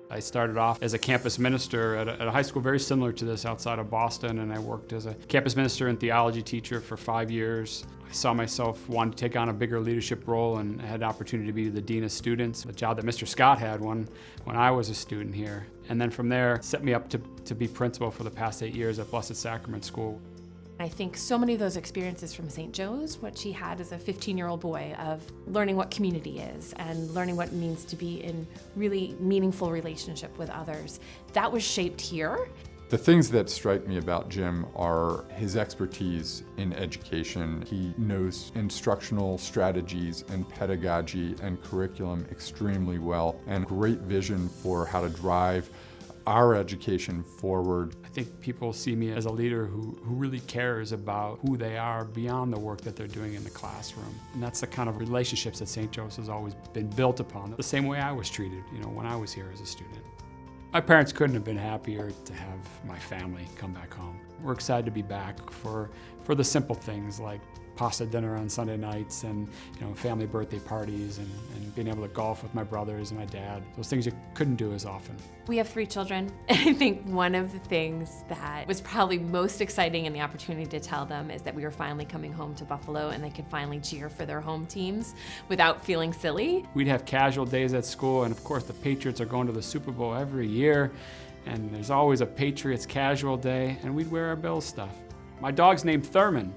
I started off as a campus minister at a high school very similar to this outside of Boston, and I worked as a campus minister and theology teacher for 5 years. I saw myself wanting to take on a bigger leadership role, and I had the opportunity to be the dean of students, a job that Mr. Scott had when I was a student here. And then from there, set me up to be principal for the past 8 years at Blessed Sacrament School. I think so many of those experiences from St. Joe's, what she had as a 15-year-old boy, of learning what community is and learning what it means to be in really meaningful relationship with others, that was shaped here. The things that strike me about Jim are his expertise in education. He knows instructional strategies and pedagogy and curriculum extremely well, and great vision for how to drive our education forward. I think people see me as a leader who really cares about who they are beyond the work that they're doing in the classroom. And that's the kind of relationships that St. Joe's has always been built upon, the same way I was treated, when I was here as a student. My parents couldn't have been happier to have my family come back home. We're excited to be back for the simple things like pasta dinner on Sunday nights and family birthday parties and being able to golf with my brothers and my dad. Those things you couldn't do as often. We have 3 children. I think one of the things that was probably most exciting in the opportunity to tell them is that we were finally coming home to Buffalo and they could finally cheer for their home teams without feeling silly. We'd have casual days at school, and of course the Patriots are going to the Super Bowl every year, and there's always a Patriots casual day, and we'd wear our Bills stuff. My dog's named Thurman.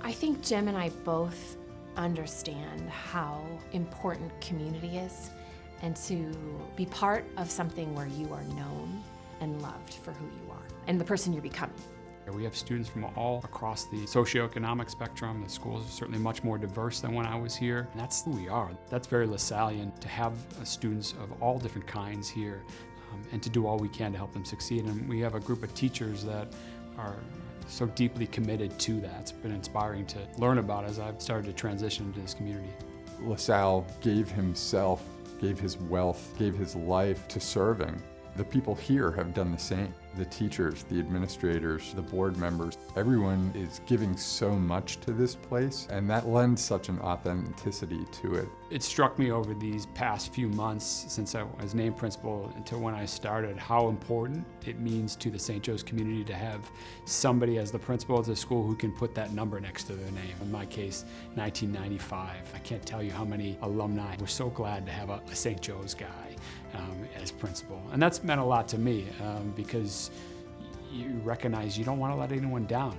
I think Jim and I both understand how important community is, and to be part of something where you are known and loved for who you are and the person you're becoming. We have students from all across the socioeconomic spectrum. The school is certainly much more diverse than when I was here. And that's who we are. That's very LaSallian, to have students of all different kinds here and to do all we can to help them succeed. And we have a group of teachers that are so deeply committed to that. It's been inspiring to learn about as I've started to transition into this community. LaSalle gave himself, gave his wealth, gave his life to serving. The people here have done the same. The teachers, the administrators, the board members, everyone is giving so much to this place, and that lends such an authenticity to it. It struck me over these past few months since I was named principal until when I started how important it means to the St. Joe's community to have somebody as the principal of the school who can put that number next to their name. In my case, 1995. I can't tell you how many alumni were so glad to have a St. Joe's guy as principal. And that's meant a lot to me because you recognize you don't want to let anyone down.